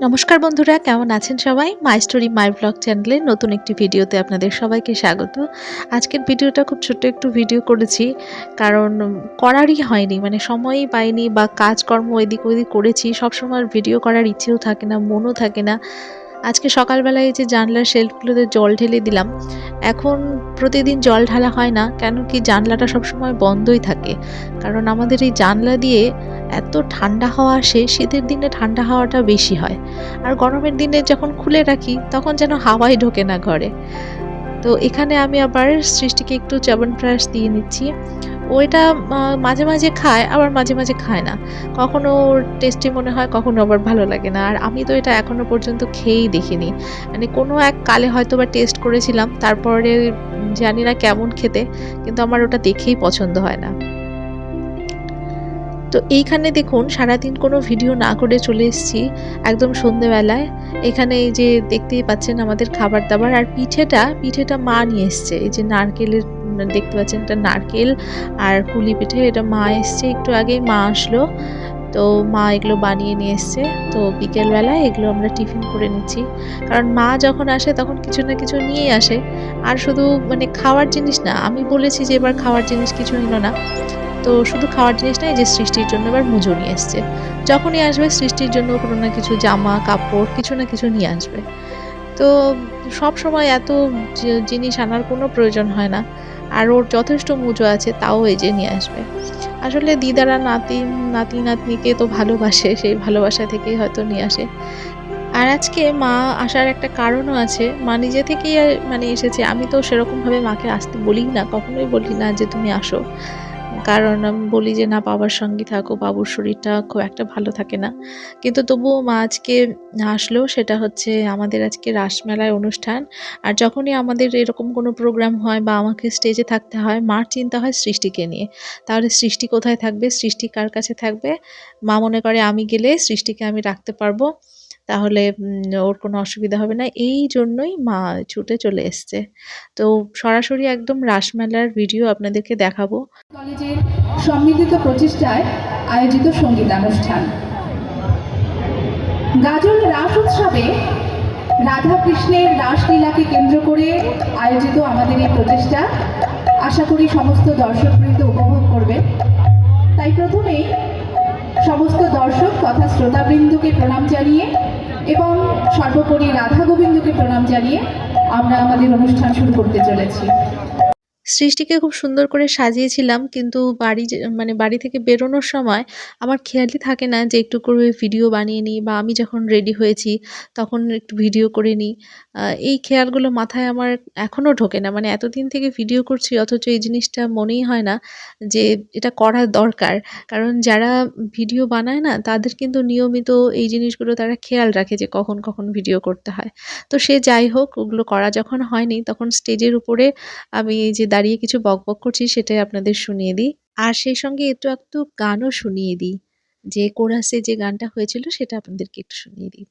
নমস্কার বন্ধুরা, কেমন আছেন সবাই? মাই স্টোরি মাই ব্লগ চ্যানেলের নতুন একটি ভিডিওতে আপনাদের সবাইকে স্বাগত। আজকের ভিডিওটা খুব ছোট্ট একটু ভিডিও করেছি, কারণ করারই হয়নি, মানে সময়ই পাইনি বা কাজকর্ম এদিক ওদিক করেছি। সবসময় আর ভিডিও করার ইচ্ছেও থাকে না, মনও থাকে না। আজকে সকালবেলায় এই যে জানলার শেলফগুলোতে জল ঢেলে দিলাম। এখন প্রতিদিন জল ঢালা হয় না, কেন কি জানলাটা সবসময় বন্ধই থাকে, কারণ আমাদের এই জানলা দিয়ে এত ঠান্ডা হাওয়া আসে। শীতের দিনে ঠান্ডা হাওয়াটা বেশি হয়, আর গরমের দিনে যখন খুলে রাখি তখন যেন হাওয়াই ঢোকে না ঘরে। তো এখানে আমি আবার সৃষ্টিকে একটু চ্যবনপ্রাশ দিয়ে নিচ্ছি। ও এটা মাঝে মাঝে খায়, আবার মাঝে মাঝে খায় না। কখনো ওর টেস্টি মনে হয়, কখনো আবার ভালো লাগে না। আর আমি তো এটা এখনো পর্যন্ত খেয়েই দেখিনি। মানে কোনো এক কালে হয়তোবা টেস্ট করেছিলাম, তারপরে জানি না কেমন খেতে, কিন্তু আমার ওটা দেখেই পছন্দ হয় না। তো এইখানে দেখুন, সারাদিন কোনো ভিডিও না করে চলে এসেছি একদম সন্ধেবেলায়। এখানে এই যে দেখতেই পাচ্ছেন আমাদের খাবার দাবার, আর পিঠেটা মা নিয়ে এসছে। এই যে নারকেলের দেখতে পাচ্ছেন, এটা নারকেল আর কুলি পিঠে, এটা মা এসছে একটু আগেই, মা আসলো। তো মা এগুলো বানিয়ে নিয়ে এসছে। তো বিকেলবেলায় এগুলো আমরা টিফিন করে নিচ্ছি, কারণ মা যখন আসে তখন কিছু না কিছু নিয়েই আসে। আর শুধু মানে খাওয়ার জিনিস না, আমি বলেছি যে এবার খাওয়ার জিনিস কিছু এনো না। তো শুধু খাওয়ার জিনিস না, এই যে সৃষ্টির জন্য এবার মুজো নিয়ে এসছে। যখনই আসবে সৃষ্টির জন্য কোনো না কিছু জামা কাপড় কিছু না কিছু নিয়ে আসবে। তো সব সময় এত জিনিস আনার কোনো প্রয়োজন হয় না, আর ওর যথেষ্ট মুজো আছে, তাও এই যে নিয়ে আসবে। আসলে দিদারা নাতি নাতনিকে তো ভালোবাসে, সেই ভালোবাসা থেকেই হয়তো নিয়ে আসে। আর আজকে মা আসার একটা কারণও আছে। মা নিজে থেকেই মানে এসেছে। আমি তো সেরকমভাবে মাকে আসতে বলিই না, কখনোই বলি না যে তুমি আসো। কারণ আমি বলি যে না, বাবার সঙ্গে থাকো, বাবুর শরীরটা খুব একটা ভালো থাকে না। কিন্তু তবুও মা আজকে আসলো। সেটা হচ্ছে আমাদের আজকে রাসমেলায় অনুষ্ঠান। আর যখনই আমাদের এরকম কোনো প্রোগ্রাম হয় বা আমাকে স্টেজে থাকতে হয়, মার চিন্তা হয় সৃষ্টিকে নিয়ে। তাহলে সৃষ্টি কোথায় থাকবে, সৃষ্টি কার কাছে থাকবে? মা মনে করে আমি গেলে সৃষ্টিকে আমি রাখতে পারবো, তাহলে ওর কোনো অসুবিধা হবে না। এই জন্যই মা ছুটে চলে এসছে। তো সরাসরি একদম রাসমেলার ভিডিও আপনাদেরকে দেখাবো। কলেজের সম্মিলিত প্রচেষ্টায় আয়োজিত সঙ্গীতানুষ্ঠান গাজল রাস উৎসবে রাধা কৃষ্ণের রাসলীলাকে কেন্দ্র করে আয়োজিত আমাদের এই প্রচেষ্টা আশা করি সমস্ত দর্শকবৃন্দ উপভোগ করবে। তাই প্রথমেই সমস্ত দর্শক তথা শ্রোতাবৃন্দকে প্রণাম জানিয়ে এবং সর্বোপরি রাধা গোবিন্দকে প্রণাম জানিয়ে আমরা আমাদের অনুষ্ঠান শুরু করতে চলেছি। সৃষ্টিকে খুব সুন্দর করে সাজিয়েছিলাম, কিন্তু মানে বাড়ি থেকে বেরোনোর সময় আমার খেয়ালই থাকে না যে একটু করে ভিডিও বানিয়ে নিই, বা আমি যখন রেডি হয়েছি তখন একটু ভিডিও করে নিই। এই খেয়ালগুলো মাথায় আমার এখনও ঢোকে না। মানে এতদিন থেকে ভিডিও করছি, অথচ এই জিনিসটা মনেই হয় না যে এটা করা দরকার। কারণ যারা ভিডিও বানায় না, তাদের কিন্তু নিয়মিত এই জিনিসগুলো তারা খেয়াল রাখে যে কখন কখন ভিডিও করতে হয়। তো সে যাই হোক, ওগুলো করা যখন হয়নি, তখন স্টেজের উপরে আমি এই যে দাঁড়িয়ে কিছু বকবক করছি, সেটাই আপনাদের শুনিয়ে দিই। আর সেই সঙ্গে একটু একটু গানও শুনিয়ে দিই, যে কোরাসে যে গানটা হয়েছিল সেটা আপনাদেরকে একটু শুনিয়ে দিই।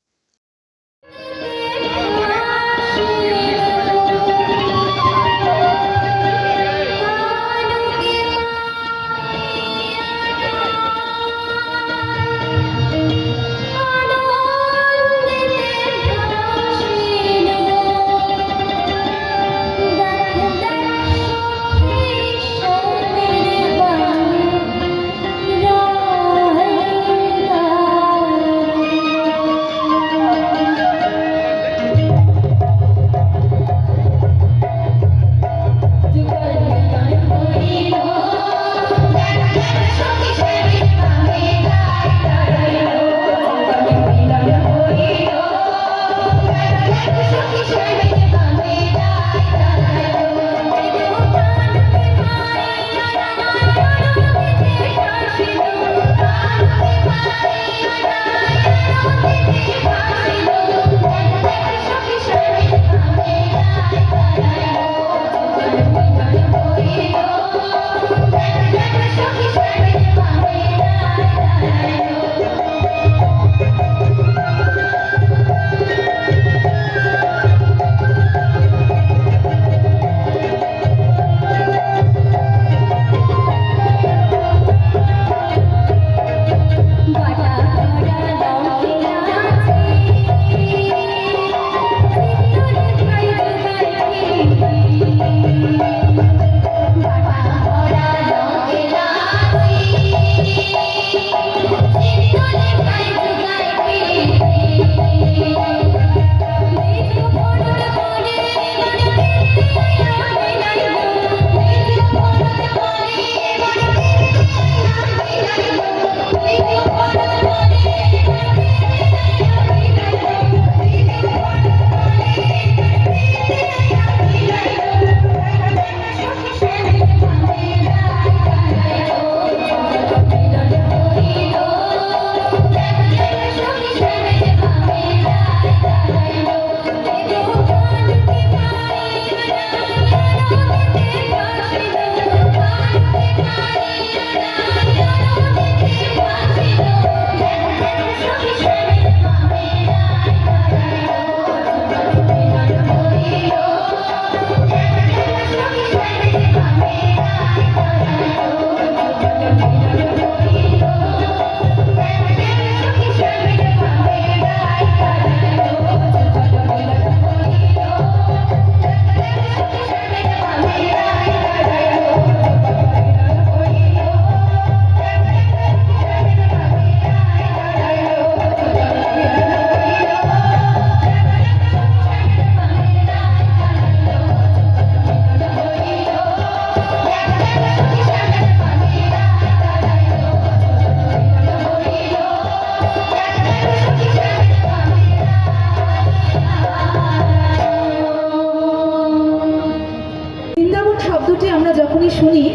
যখনই শুনি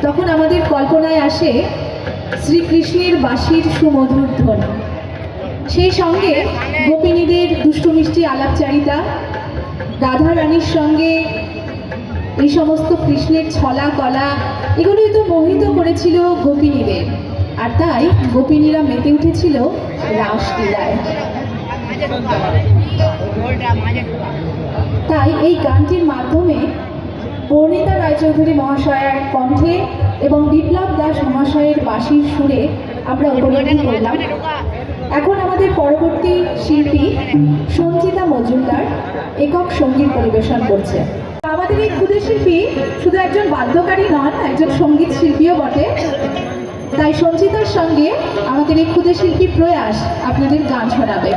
তখন আমাদের কল্পনায় আসে শ্রীকৃষ্ণের বাঁশির সুমধুর ধ্বনি, সেই সঙ্গে গোপিনীদের দুষ্টু মিষ্টি আলাপচারিতা, রাধা রানীর সঙ্গে এই সমস্ত কৃষ্ণের ছলা কলা, এগুলোই তো মোহিত করেছিল গোপিনীদের। আর তাই গোপিনীরা মেতে উঠেছিল রাসলীলায়। তাই এই গানটির মাধ্যমে বর্ণিতা রায়চৌধুরী মহাশয়ের কণ্ঠে এবং বিপ্লব দাস মহাশয়ের বাঁশির সুরে আমরা উপলব্ধি করলাম। এখন আমাদের পরবর্তী শিল্পী সঞ্চিতা মজুমদার একক সঙ্গীত পরিবেশন করছে। আমাদের এই ক্ষুদে শিল্পী শুধু একজন বাদ্যকারী নন, একজন সঙ্গীত শিল্পীও বটে। তাই সঞ্চিতার সঙ্গে আমাদের এই ক্ষুদে শিল্পী প্রয়াস আপনাদের গান শোনাবে।